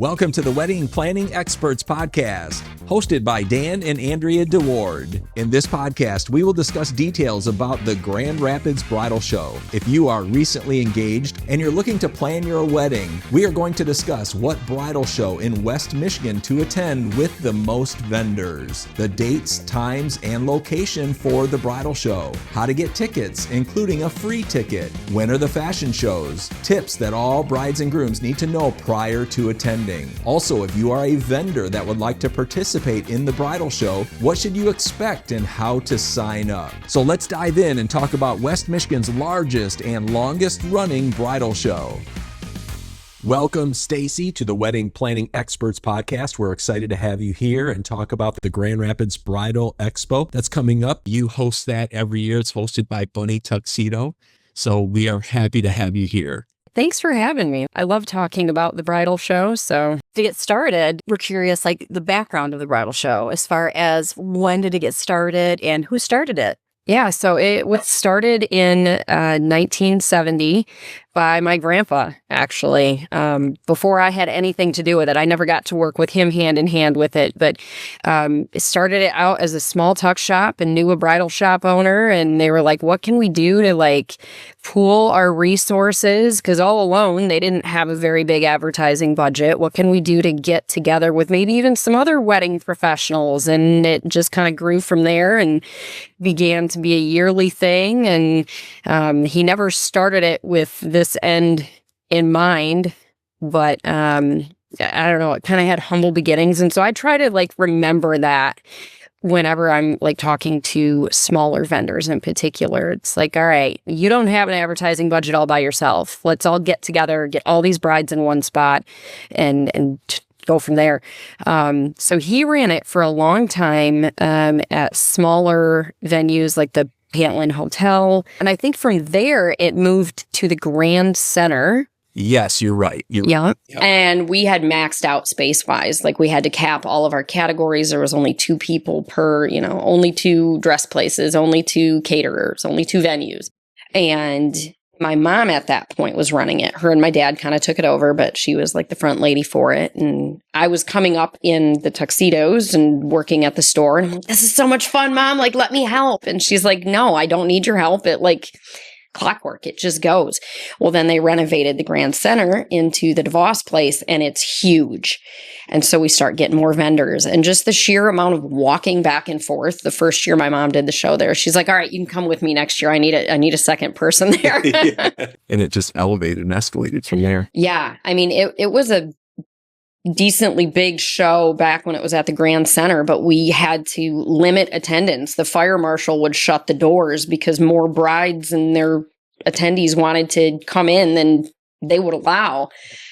Welcome to the Wedding Planning Experts Podcast, hosted by Dan and Andrea DeWard. In this podcast, we will discuss details about the Grand Rapids Bridal Show. If you are recently engaged and you're looking to plan your wedding, we are going to discuss what bridal show in West Michigan to attend with the most vendors, the dates, times, and location for the bridal show, how to get tickets, including a free ticket, when are the fashion shows, tips that all brides and grooms need to know prior to attending. Also, if you are a vendor that would like to participate in the bridal show, what should you expect and how to sign up? So let's dive in and talk about West Michigan's largest and longest running bridal show. Welcome, Stacy, to the Wedding Planning Experts Podcast. We're excited to have you here and talk about the Grand Rapids Bridal Expo that's coming up. You host that every year. It's hosted by Bunny Tuxedo. So we are happy to have you here. Thanks for having me. I love talking about the bridal show. So to get started, we're curious, like the background of the bridal show, as far as when did it get started and who started it? Yeah, so it was started in 1970 by my grandpa, actually. Before I had anything to do with it, I never got to work with him hand in hand with it, but it started it out as a small tuck shop and knew a bridal shop owner, and they were like, what can we do to pool our resources? Because all alone, they didn't have a very big advertising budget. What can we do to get together with maybe even some other wedding professionals? And it just kind of grew from there and began to be a yearly thing. And he never started it with this end in mind, but I don't know, it kind of had humble beginnings. And so I try to remember that whenever I'm talking to smaller vendors in particular. It's all right, you don't have an advertising budget all by yourself. Let's all get together, get all these brides in one spot and go from there. So he ran it for a long time at smaller venues like the Pantland Hotel. And I think from there, it moved to the Grand Center. Yes, you're right. Yeah. And we had maxed out space-wise. We had to cap all of our categories. There was only 2 people per, only 2 dress places, only 2 caterers, only 2 venues. And my mom at that point was running it. Her and my dad kind of took it over, but she was the front lady for it. And I was coming up in the tuxedos and working at the store. And I'm like, this is so much fun, Mom. Let me help. And she's like, no, I don't need your help. It clockwork. It just goes. Well, then they renovated the Grand Center into the DeVos Place, and it's huge. And so we start getting more vendors, and just the sheer amount of walking back and forth. The first year my mom did the show there, she's like, all right, you can come with me next year. I need a second person there. Yeah. And it just elevated and escalated from there. Yeah. I mean, it was a decently big show back when it was at the Grand Center, but we had to limit attendance. The fire marshal would shut the doors because more brides and their attendees wanted to come in than they would allow.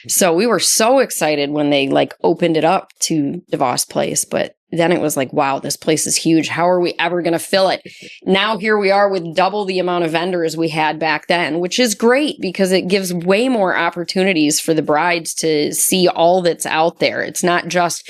So we were so excited when they opened it up to DeVos Place, but then it was wow, this place is huge. How are we ever going to fill it? Now here we are with double the amount of vendors we had back then, which is great because it gives way more opportunities for the brides to see all that's out there. It's not just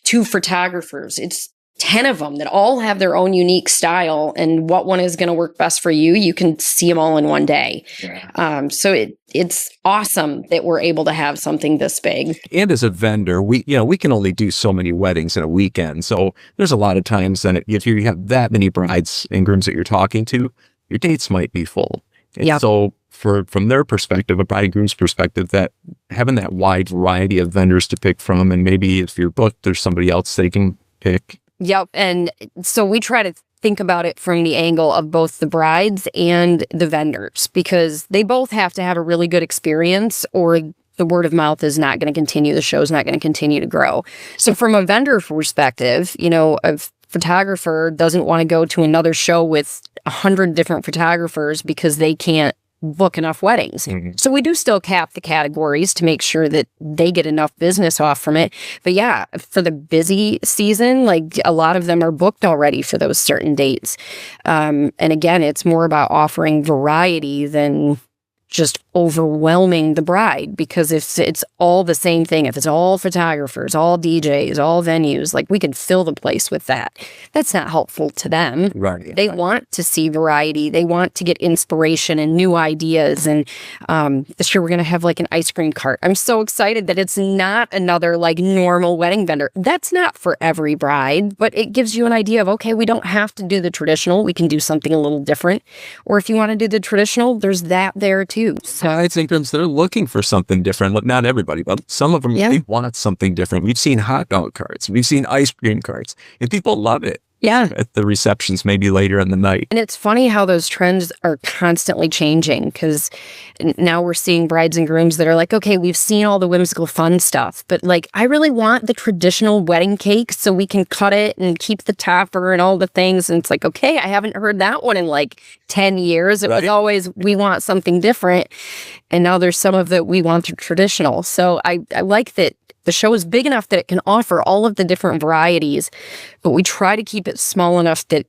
2 photographers. It's 10 of them that all have their own unique style, and what one is going to work best for you, you can see them all in one day. Yeah. So it's awesome that we're able to have something this big. And as a vendor, we can only do so many weddings in a weekend. So there's a lot of times that if you have that many brides and grooms that you're talking to, your dates might be full. And yeah. So from their perspective, a bride and groom's perspective, that having that wide variety of vendors to pick from, and maybe if you're booked, there's somebody else they can pick. Yep. And so we try to think about it from the angle of both the brides and the vendors, because they both have to have a really good experience, or the word of mouth is not going to continue. The show's not going to continue to grow. So from a vendor perspective, a photographer doesn't want to go to another show with 100 different photographers because they can't book enough weddings. Mm-hmm. So we do still cap the categories to make sure that they get enough business off from it. But yeah, for the busy season, a lot of them are booked already for those certain dates. And again, it's more about offering variety than just overwhelming the bride, because if it's all the same thing, if it's all photographers, all DJs, all venues, like we can fill the place with that. That's not helpful to them. Right. They want to see variety. They want to get inspiration and new ideas. And this year we're going to have like an ice cream cart. I'm so excited that it's not another like normal wedding vendor. That's not for every bride, but it gives you an idea of, okay, we don't have to do the traditional. We can do something a little different. Or if you want to do the traditional, there's that there too. So I think they're looking for something different. Not everybody, but some of them, they want something different. We've seen hot dog carts. We've seen ice cream carts. And people love it. Yeah. At the receptions, maybe later in the night. And it's funny how those trends are constantly changing, because now we're seeing brides and grooms that are like, okay, we've seen all the whimsical fun stuff, but like, I really want the traditional wedding cake so we can cut it and keep the topper and all the things. And it's like, okay, I haven't heard that one in like 10 years. It was always, we want something different. And now there's some of that we want the traditional. So I like that the show is big enough that it can offer all of the different varieties, but we try to keep it small enough that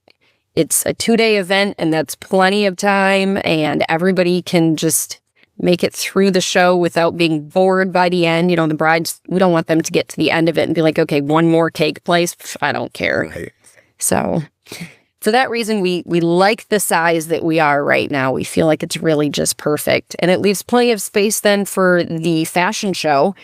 it's a 2-day event and that's plenty of time and everybody can just make it through the show without being bored by the end. You know, the brides, we don't want them to get to the end of it and be like, okay, one more cake place. I don't care. Right. So for that reason, we like the size that we are right now. We feel like it's really just perfect. And it leaves plenty of space then for the fashion show.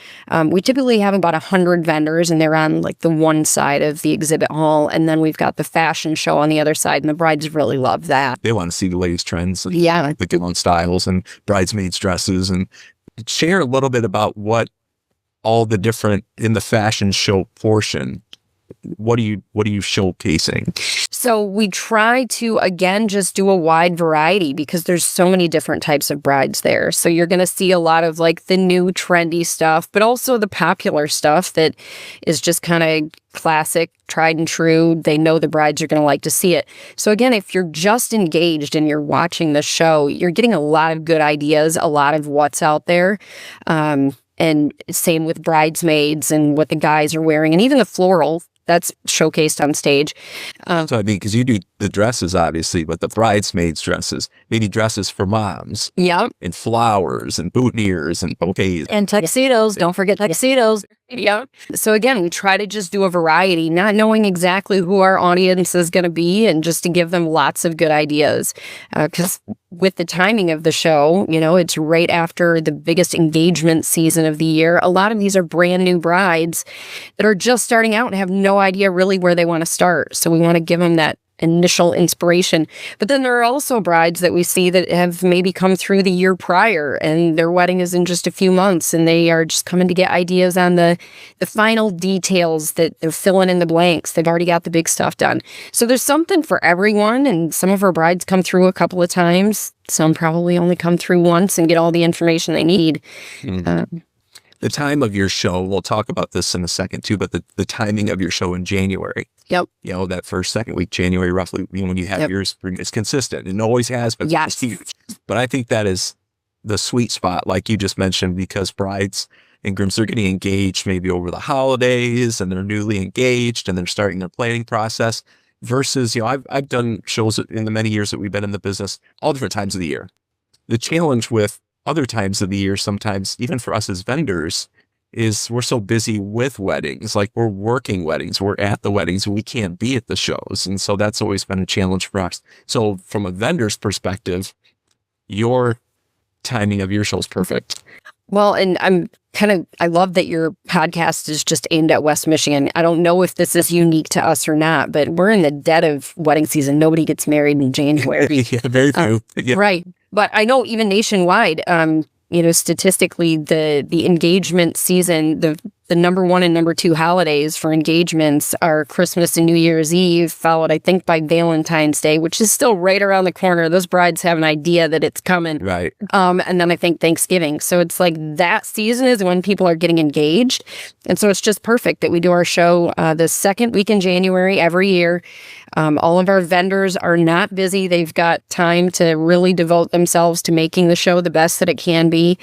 We typically have about 100 vendors, and they're on like the one side of the exhibit hall. And then we've got the fashion show on the other side, and the brides really love that. They want to see the latest trends. Yeah. The gown styles and bridesmaids' dresses. And share a little bit about what all the different, in the fashion show portion, what are you showcasing? So we try to, again, just do a wide variety because there's so many different types of brides there. So you're going to see a lot of like the new trendy stuff, but also the popular stuff that is just kind of classic, tried and true. They know the brides are going to like to see it. So again, if you're just engaged and you're watching the show, you're getting a lot of good ideas, a lot of what's out there. And same with bridesmaids and what the guys are wearing, and even the floral that's showcased on stage. So I mean, because you do the dresses, obviously, but the bridesmaids' dresses, maybe dresses for moms. Yep. And flowers and boutonnieres and bouquets. And tuxedos. Don't forget tuxedos. Yep. So again, we try to just do a variety, not knowing exactly who our audience is going to be, and just to give them lots of good ideas. Because with the timing of the show, you know, it's right after the biggest engagement season of the year. A lot of these are brand new brides that are just starting out and have no idea really where they want to start. So we want to give them that initial inspiration. But then there are also brides that we see that have maybe come through the year prior and their wedding is in just a few months and they are just coming to get ideas on the final details, that they're filling in the blanks. They've already got the big stuff done. So there's something for everyone, and some of our brides come through a couple of times. Some probably only come through once and get all the information they need. Mm-hmm. The time of your show, we'll talk about this in a second too, but the timing of your show in January. Yep. You know, that second week, January, roughly, when you have yours, it's consistent. It always has, but yes. It's huge. But I think that is the sweet spot, like you just mentioned, because brides and grooms are getting engaged maybe over the holidays and they're newly engaged and they're starting their planning process versus, you know, I've done shows in the many years that we've been in the business, all different times of the year. The challenge with other times of the year, sometimes even for us as vendors, is we're so busy with weddings, like we're working weddings, we're at the weddings, and we can't be at the shows. And so that's always been a challenge for us. So from a vendor's perspective, your timing of your show is perfect. Well, and I love that your podcast is just aimed at West Michigan. I don't know if this is unique to us or not, but we're in the dead of wedding season. Nobody gets married in January. Yeah, very true. Yeah. Right. But I know even nationwide, you know, statistically, the engagement season, the number one and number two holidays for engagements are Christmas and New Year's Eve, followed, I think, by Valentine's Day, which is still right around the corner. Those brides have an idea that it's coming. Right. And then I think Thanksgiving. So it's like that season is when people are getting engaged. And so it's just perfect that we do our show the second week in January every year. All of our vendors are not busy. They've got time to really devote themselves to making the show the best that it can be.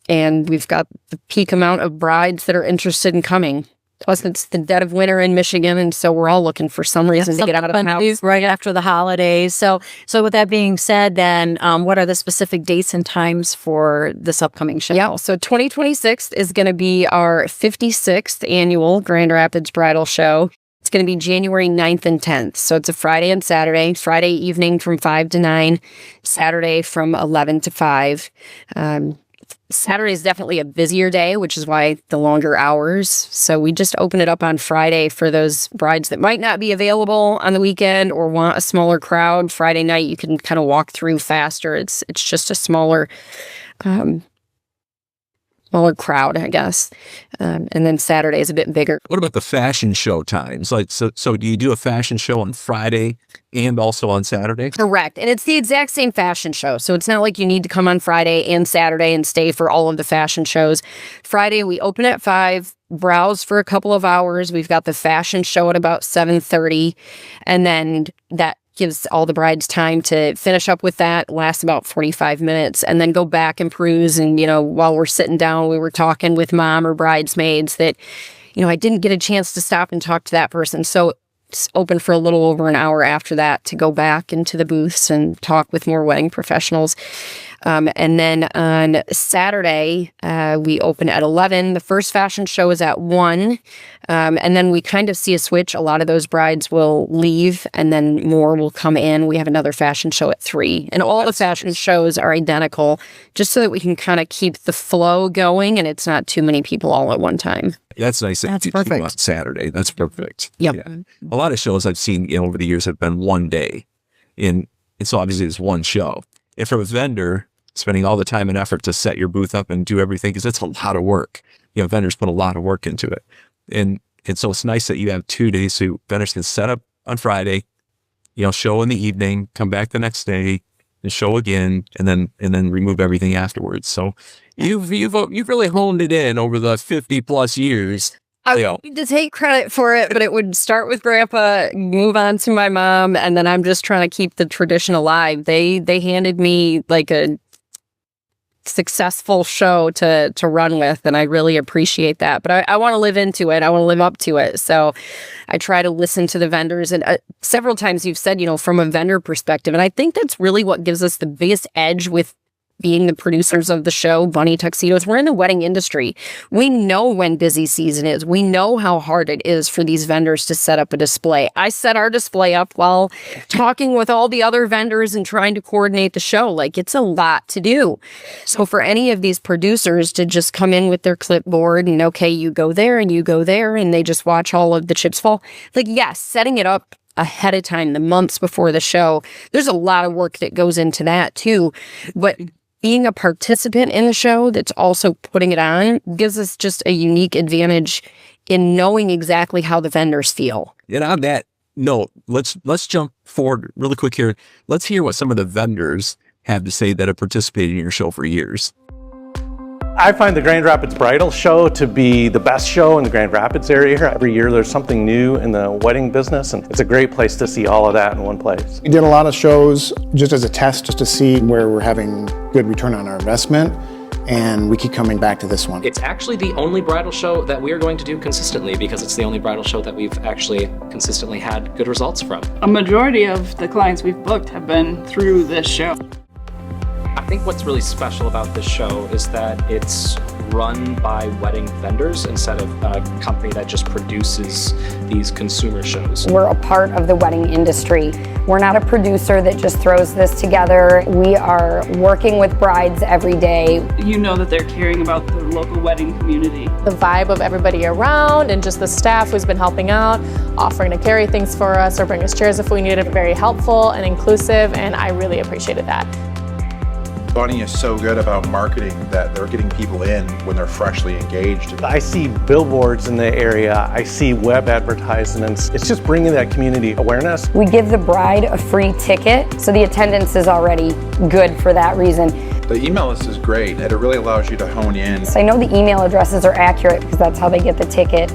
And we've got the peak amount of brides that are interested in coming. Plus, it's the dead of winter in Michigan, and so we're all looking for some reason to get out of the house right after the holidays. So with that being said, then what are the specific dates and times for this upcoming show? Yeah, so 2026 is going to be our 56th annual Grand Rapids Bridal Show. It's going to be January 9th and 10th. So it's a Friday and Saturday. Friday evening from 5 to 9, Saturday from 11 to 5. Saturday is definitely a busier day, which is why the longer hours. So we just open it up on Friday for those brides that might not be available on the weekend or want a smaller crowd. Friday night, you can kind of walk through faster. It's just a smaller crowd, I guess. And then Saturday is a bit bigger. What about the fashion show times? Like, so do you do a fashion show on Friday and also on Saturday? Correct. And it's the exact same fashion show. So it's not like you need to come on Friday and Saturday and stay for all of the fashion shows. Friday, we open at 5, browse for a couple of hours. We've got the fashion show at about 7:30. And then that gives all the brides time to finish up with that, lasts about 45 minutes, and then go back and peruse. And, while we're sitting down, we were talking with mom or bridesmaids that, I didn't get a chance to stop and talk to that person. So it's open for a little over an hour after that to go back into the booths and talk with more wedding professionals. And then on Saturday, we open at 11. The first fashion show is at 1. And then we kind of see a switch. A lot of those brides will leave and then more will come in. We have another fashion show at 3. And all the fashion shows are identical just so that we can kind of keep the flow going and it's not too many people all at one time. That's nice. That's perfect. On Saturday. That's perfect. Yep. Yeah. A lot of shows I've seen over the years have been one day. And so obviously it's one show. If from a vendor, spending all the time and effort to set your booth up and do everything, because it's a lot of work. Vendors put a lot of work into it. And so it's nice that you have 2 days so vendors can set up on Friday, show in the evening, come back the next day and show again, and then remove everything afterwards. So you've really honed it in over the 50 plus years. I need to take credit for it, but it would start with Grandpa, move on to my mom, and then I'm just trying to keep the tradition alive. They handed me like a successful show to run with, and I really appreciate that. But I want to live into it. I want to live up to it. So I try to listen to the vendors. And several times you've said, from a vendor perspective, and I think that's really what gives us the biggest edge with being the producers of the show, Bunny Tuxedos. We're in the wedding industry. We know when busy season is. We know how hard it is for these vendors to set up a display. I set our display up while talking with all the other vendors and trying to coordinate the show. Like, it's a lot to do. So for any of these producers to just come in with their clipboard and, okay, you go there and you go there, and they just watch all of the chips fall. Like, yes, setting it up ahead of time, the months before the show, there's a lot of work that goes into that too. But being a participant in the show that's also putting it on gives us just a unique advantage in knowing exactly how the vendors feel. And on that note, let's jump forward really quick here. Let's hear what some of the vendors have to say that have participated in your show for years. I find the Grand Rapids Bridal Show to be the best show in the Grand Rapids area. Every year there's something new in the wedding business, and it's a great place to see all of that in one place. We did a lot of shows just as a test, just to see where we're having good return on our investment, and we keep coming back to this one. It's actually the only bridal show that we are going to do consistently because it's the only bridal show that we've actually consistently had good results from. A majority of the clients we've booked have been through this show. I think what's really special about this show is that it's run by wedding vendors instead of a company that just produces these consumer shows. We're a part of the wedding industry. We're not a producer that just throws this together. We are working with brides every day. You know that they're caring about the local wedding community. The vibe of everybody around and just the staff who's been helping out, offering to carry things for us or bring us chairs if we need it, very helpful and inclusive, and I really appreciated that. Bunny is so good about marketing that they're getting people in when they're freshly engaged. I see billboards in the area, I see web advertisements. It's just bringing that community awareness. We give the bride a free ticket, so the attendance is already good for that reason. The email list is great, and it really allows you to hone in. So I know the email addresses are accurate because that's how they get the ticket.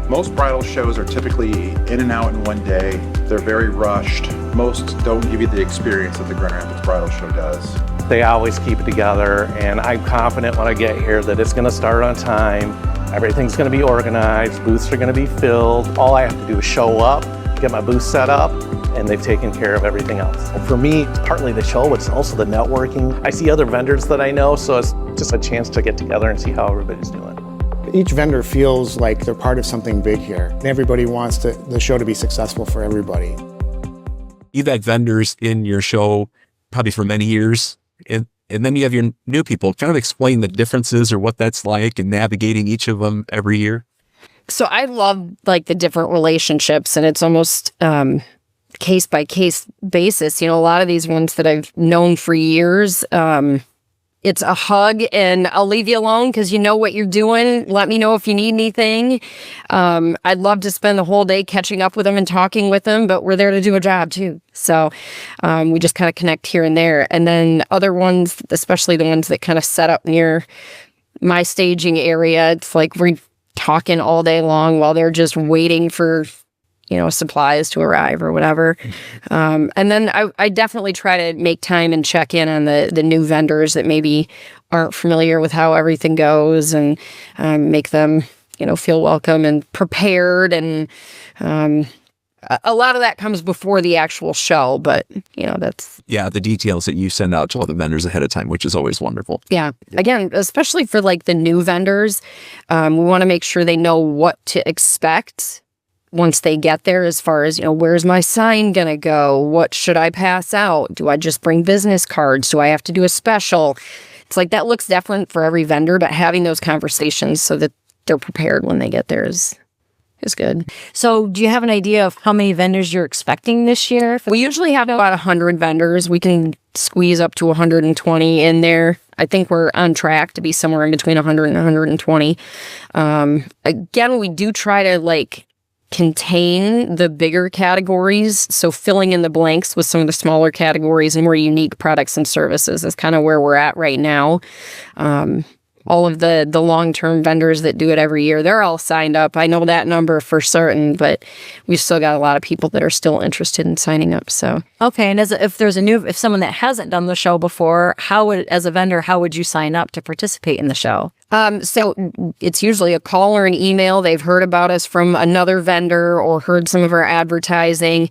Most bridal shows are typically in and out in one day. They're very rushed. Most don't give you the experience that the Grand Rapids Bridal Show does. They always keep it together, and I'm confident when I get here that it's going to start on time. Everything's going to be organized, booths are going to be filled. All I have to do is show up, get my booth set up, and they've taken care of everything else. For me, it's partly the show, but it's also the networking. I see other vendors that I know, so it's just a chance to get together and see how everybody's doing. Each vendor feels like they're part of something big here. Everybody wants the show to be successful for everybody. You've had vendors in your show probably for many years, and then you have your new people. Kind of explain the differences or what that's like and navigating each of them every year. So I love like the different relationships, and it's almost case by case basis. You know, a lot of these ones that I've known for years, it's a hug and I'll leave you alone because you know what you're doing. Let me know if you need anything. I'd love to spend the whole day catching up with them and talking with them, but we're there to do a job too. So we just kind of connect here and there. And then other ones, especially the ones that kind of set up near my staging area, it's like we're talking all day long while they're just waiting for, you know, supplies to arrive or whatever. And then I definitely try to make time and check in on the new vendors that maybe aren't familiar with how everything goes, and make them, you know, feel welcome and prepared. And a lot of that comes before the actual show, but, you know, that's... Yeah, the details that you send out to all the vendors ahead of time, which is always wonderful. Yeah. Again, especially for like the new vendors, we want to make sure they know what to expect once they get there, as far as, you know, where's my sign gonna go? What should I pass out? Do I just bring business cards? Do I have to do a special? It's like that looks different for every vendor, but having those conversations so that they're prepared when they get there is good. So do you have an idea of how many vendors you're expecting this year? We usually have about 100 vendors. We can squeeze up to 120 in there. I think we're on track to be somewhere in between 100 and 120. Again, we do try to like contain the bigger categories, so filling in the blanks with some of the smaller categories and more unique products and services is kind of where we're at right now. All of the long-term vendors that do it every year, they're all signed up. I know that number for certain, but we've still got a lot of people that are still interested in signing up. So okay, and if someone that hasn't done the show before, as a vendor, how would you sign up to participate in the show? So it's usually a call or an email. They've heard about us from another vendor or heard some of our advertising.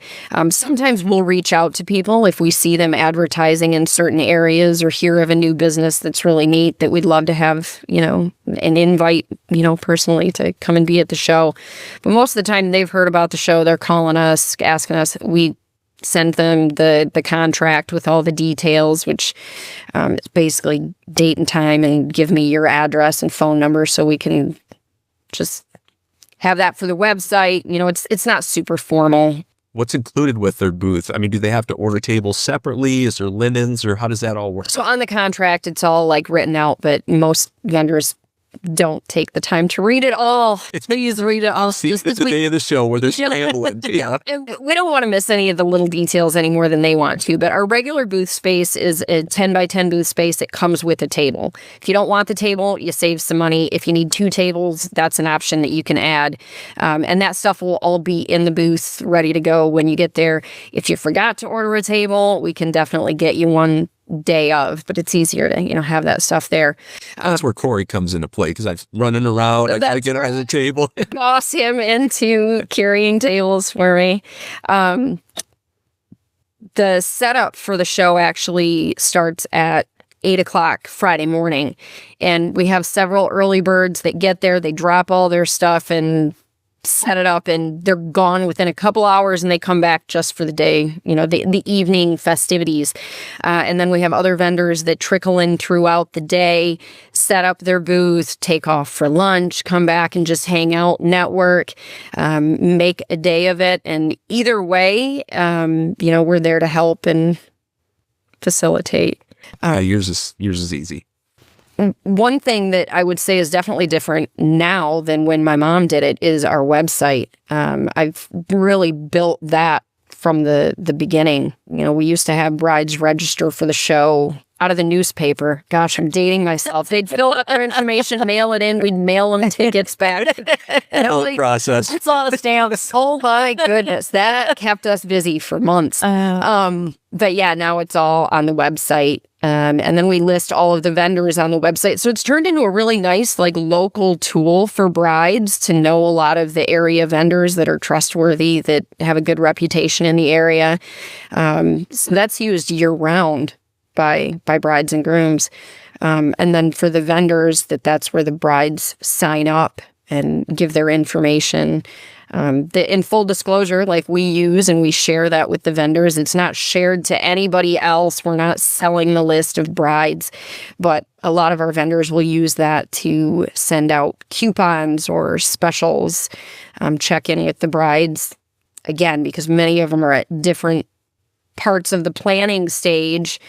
Sometimes we'll reach out to people if we see them advertising in certain areas or hear of a new business that's really neat that we'd love to have, you know, an invite, you know, personally to come and be at the show. But most of the time they've heard about the show, they're calling us, asking us. We send them the contract with all the details, which is basically date and time, and give me your address and phone number so we can just have that for the website. You know, it's not super formal. What's included with their booth? I mean, do they have to order tables separately? Is there linens, or how does that all work? So on the contract, it's all like written out, but most vendors don't take the time to read it all. Please read it all. See, it's the day of the show where there's rambling. Yeah. And we don't want to miss any of the little details any more than they want to, but our regular booth space is a 10 by 10 booth space that comes with a table. If you don't want the table, you save some money. If you need 2 tables, that's an option that you can add. And that stuff will all be in the booth ready to go when you get there. If you forgot to order a table, we can definitely get you one day of, but it's easier to, you know, have that stuff there. That's where Corey comes into play, because I'm running around. I gotta get her on the table. Boss him into carrying tables for me. The setup for the show actually starts at 8 o'clock Friday morning, and we have several early birds that get there. They drop all their stuff and set it up, and they're gone within a couple hours, and they come back just for the day, you know, the evening festivities. And then we have other vendors that trickle in throughout the day, set up their booth, take off for lunch, come back and just hang out, network, make a day of it. And either way, you know, we're there to help and facilitate. Yours is easy. One thing that I would say is definitely different now than when my mom did it is our website. I've really built that from the beginning. You know, we used to have brides register for the show out of the newspaper. Gosh, I'm dating myself. They'd fill out their information, mail it in. We'd mail them tickets back. Process. It's all the stamps. Oh my goodness, that kept us busy for months. But yeah, now it's all on the website. And then we list all of the vendors on the website. So it's turned into a really nice, like, local tool for brides to know a lot of the area vendors that are trustworthy, that have a good reputation in the area. So that's used year round by brides and grooms. And then for the vendors, that's where the brides sign up and give their information. In full disclosure, like, we use and we share that with the vendors. It's not shared to anybody else. We're not selling the list of brides, but a lot of our vendors will use that to send out coupons or specials, check in with the brides. Again, because many of them are at different parts of the planning stage.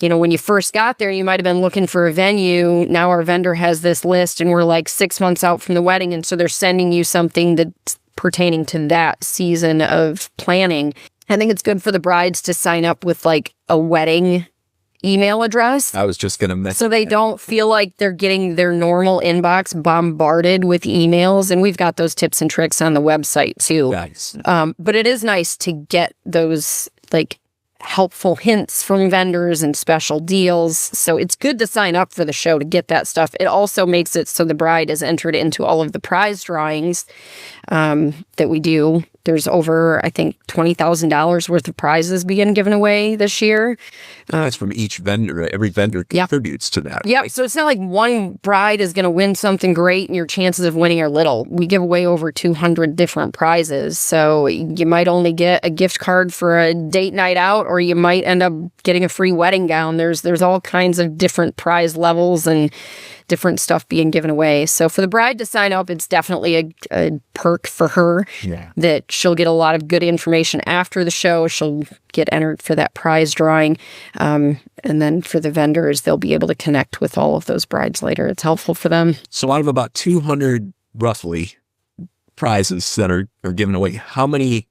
You know, when you first got there, you might have been looking for a venue. Now our vendor has this list and we're like 6 months out from the wedding. And so they're sending you something that's pertaining to that season of planning. I think it's good for the brides to sign up with like a wedding email address. I was just going to mention. So they don't feel like they're getting their normal inbox bombarded with emails. And we've got those tips and tricks on the website too. Nice. But it is nice to get those like helpful hints from vendors and special deals. So it's good to sign up for the show to get that stuff. It also makes it so the bride is entered into all of the prize drawings that we do. There's over, I think, $20,000 worth of prizes being given away this year. That's from each vendor. Every vendor contributes to that. Yeah, so it's not like one bride is going to win something great and your chances of winning are little. We give away over 200 different prizes. So you might only get a gift card for a date night out, or you might end up getting a free wedding gown. There's all kinds of different prize levels and different stuff being given away. So for the bride to sign up, it's definitely a perk for her that she'll get a lot of good information after the show. She'll get entered for that prize drawing. And then for the vendors, they'll be able to connect with all of those brides later. It's helpful for them. So out of about 200 roughly prizes that are given away, how many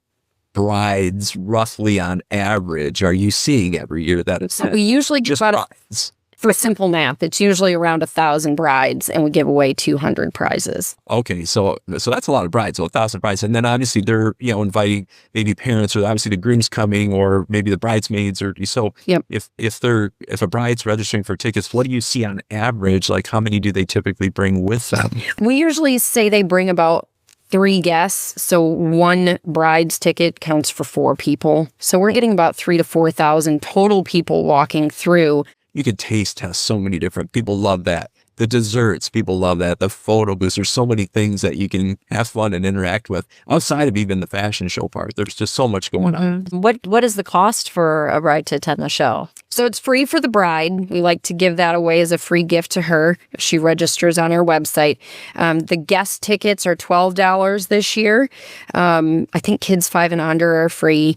brides roughly on average are you seeing every year? That is, we usually just about brides. For simple math, it's usually around 1,000 brides, and we give away 200 prizes. Okay, so that's a lot of brides, so 1,000 brides, and then obviously they're inviting maybe parents, or obviously the groom's coming, or maybe the bridesmaids, or so. Yep. If a bride's registering for tickets, what do you see on average? Like, how many do they typically bring with them? We usually say they bring about 3 guests, so one bride's ticket counts for 4 people. So we're getting about 3,000 to 4,000 total people walking through. You could taste test so many different, people love that. The desserts, people love that. The photo booths, there's so many things that you can have fun and interact with outside of even the fashion show part. There's just so much going on. What is the cost for a bride to attend the show? So it's free for the bride. We like to give that away as a free gift to her if she registers on our website. The guest tickets are $12 this year. I think kids 5 and under are free.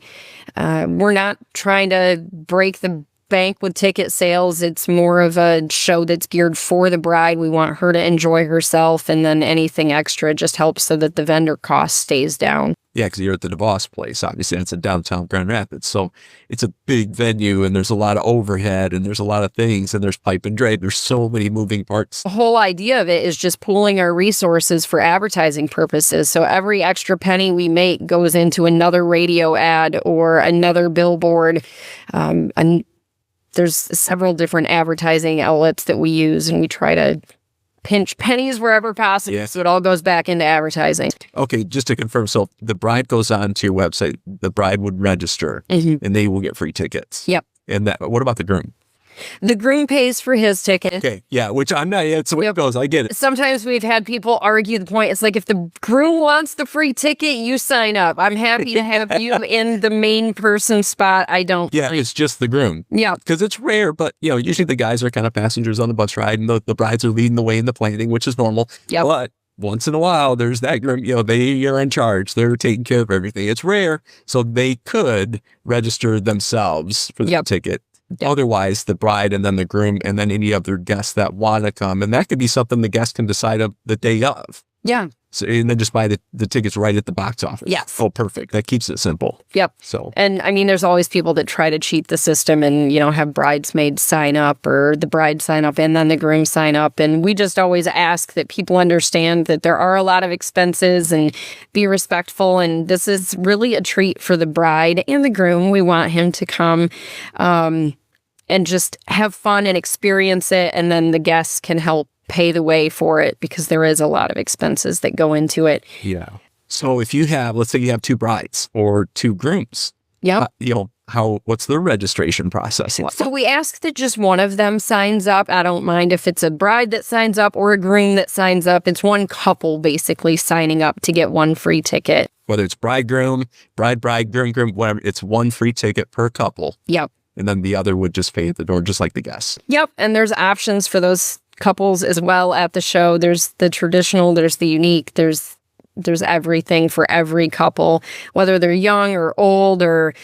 We're not trying to break the bank with ticket sales. It's more of a show that's geared for the bride. We want her to enjoy herself, and then anything extra just helps so that the vendor cost stays down. Yeah, because you're at the DeVos Place. Obviously, it's in downtown Grand Rapids. So it's a big venue, and there's a lot of overhead, and there's a lot of things, and there's pipe and drape. There's so many moving parts. The whole idea of it is just pooling our resources for advertising purposes. So every extra penny we make goes into another radio ad or another billboard. And there's several different advertising outlets that we use, and we try to pinch pennies wherever possible. Yeah. So it all goes back into advertising. Okay, just to confirm, so the bride goes on to your website, the bride would register, and they will get free tickets. Yep. And what about the groom? The groom pays for his ticket. Okay, yeah, which I'm not, it's the way it goes, I get it. Sometimes we've had people argue the point. It's like, if the groom wants the free ticket, you sign up. I'm happy to have you in the main person spot. I don't. Yeah, it's just the groom. Yeah. Because it's rare, but, usually the guys are kind of passengers on the bus ride, and the brides are leading the way in the planning, which is normal. Yep. But once in a while, there's that groom, they are in charge. They're taking care of everything. It's rare, so they could register themselves for the ticket. Yep. Otherwise, the bride and then the groom and then any other guests that want to come. And that could be something the guest can decide of the day of. Yeah. So, and then just buy the tickets right at the box office. Yes. Oh, perfect. That keeps it simple. Yep. So, and I mean, there's always people that try to cheat the system and, have bridesmaids sign up, or the bride sign up and then the groom sign up. And we just always ask that people understand that there are a lot of expenses and be respectful. And this is really a treat for the bride and the groom. We want him to come, and just have fun and experience it. And then the guests can help pay the way for it because there is a lot of expenses that go into it. Yeah. So if you have, let's say you have 2 brides or 2 grooms, what's the registration process like? So we ask that just one of them signs up. I don't mind if it's a bride that signs up or a groom that signs up. It's one couple basically signing up to get one free ticket. Whether it's bridegroom, groom, whatever, it's one free ticket per couple. Yep. And then the other would just pay at the door, just like the guests. Yep. And there's options for those couples as well at the show. There's the traditional, there's the unique, there's everything for every couple, whether they're young or old or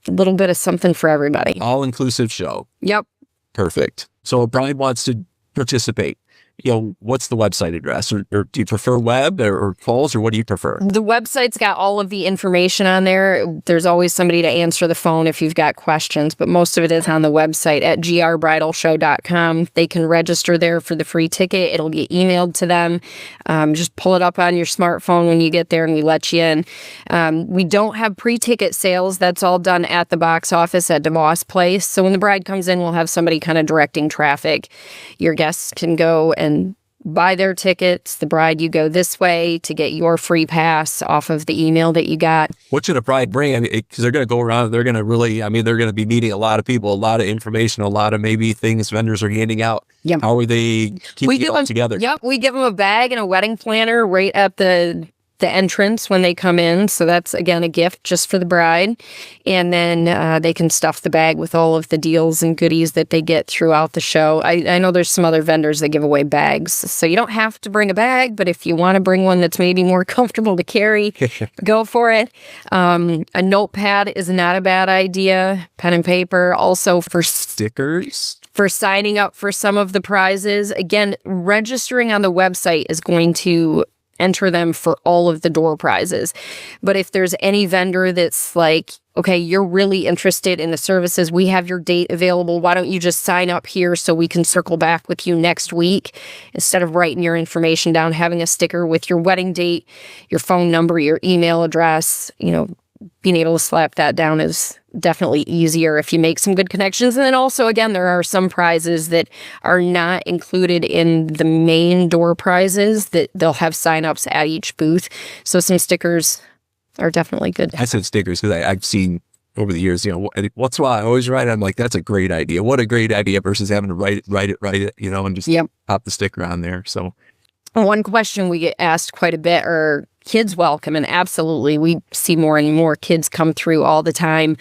a little bit of something for everybody. All-inclusive show. Yep. Perfect. So a bride wants to participate. What's the website address? Or do you prefer web or calls, or what do you prefer? The website's got all of the information on there. There's always somebody to answer the phone if you've got questions, but most of it is on the website at grbridalshow.com. They can register there for the free ticket. It'll get emailed to them. Just pull it up on your smartphone when you get there and we let you in. We don't have pre-ticket sales. That's all done at the box office at DeVos Place. So when the bride comes in, we'll have somebody kind of directing traffic. Your guests can go and buy their tickets. The bride, you go this way to get your free pass off of the email that you got. What should a bride bring? Because they're going to go around, they're going to really, they're going to be meeting a lot of people, a lot of information, a lot of maybe things vendors are handing out. Yep. How are they keeping it all together? Yep. We give them a bag and a wedding planner right at the entrance when they come in. So that's, again, a gift just for the bride. And then they can stuff the bag with all of the deals and goodies that they get throughout the show. I know there's some other vendors that give away bags. So you don't have to bring a bag, but if you want to bring one that's maybe more comfortable to carry, go for it. A notepad is not a bad idea. Pen and paper. Also for stickers. For signing up for some of the prizes. Again, registering on the website is going to enter them for all of the door prizes. But if there's any vendor that's like, okay, you're really interested in the services, we have your date available, why don't you just sign up here so we can circle back with you next week? Instead of writing your information down, having a sticker with your wedding date, your phone number, your email address, being able to slap that down is definitely easier if you make some good connections. And then also, again, there are some prizes that are not included in the main door prizes that they'll have signups at each booth. So some stickers are definitely good. I said stickers because I've seen over the years, once in a while I always write, I'm like, that's a great idea. What a great idea versus having to write it, and just pop the sticker on there. So one question we get asked quite a bit are kids welcome, and absolutely, we see more and more kids come through all the time.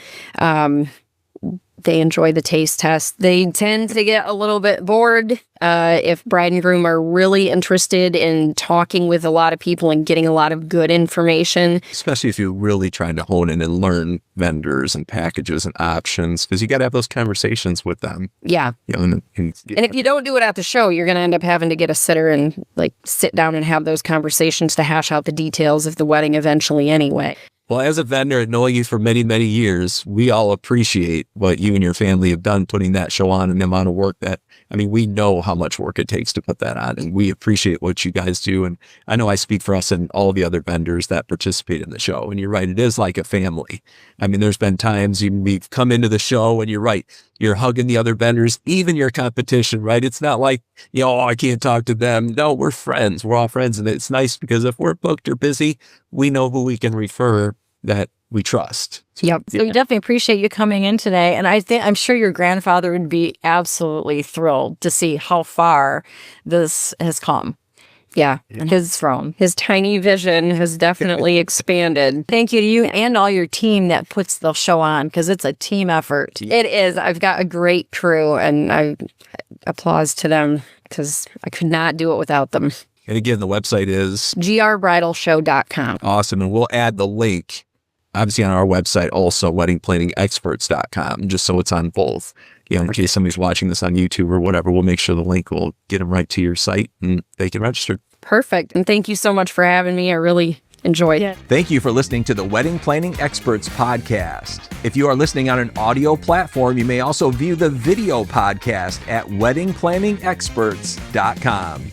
They enjoy the taste test. They tend to get a little bit bored if bride and groom are really interested in talking with a lot of people and getting a lot of good information. Especially if you're really trying to hone in and learn vendors and packages and options, because you got to have those conversations with them. Yeah. And if you don't do it at the show, you're going to end up having to get a sitter and sit down and have those conversations to hash out the details of the wedding eventually anyway. Well, as a vendor, knowing you for many, many years, we all appreciate what you and your family have done putting that show on and the amount of work that, we know how much work it takes to put that on, and we appreciate what you guys do. And I know I speak for us and all the other vendors that participate in the show. And you're right, it is like a family. There's been times we've come into the show and you're right, you're hugging the other vendors, even your competition, right? It's not like, I can't talk to them. No, we're friends. We're all friends. And it's nice because if we're booked or busy, we know who we can refer that we trust. Yep. So we definitely appreciate you coming in today. And I'm sure your grandfather would be absolutely thrilled to see how far this has come. Yeah. His tiny vision has definitely expanded. Thank you to you and all your team that puts the show on, because it's a team effort. It is. I've got a great crew, and I applause to them because I could not do it without them. And again, the website is grbridalshow.com. Awesome. And we'll add the link, obviously, on our website, also weddingplanningexperts.com, just so it's on both. In case somebody's watching this on YouTube or whatever, we'll make sure the link will get them right to your site and they can register. Perfect. And thank you so much for having me. I really enjoyed it. Thank you for listening to the Wedding Planning Experts podcast. If you are listening on an audio platform, you may also view the video podcast at weddingplanningexperts.com.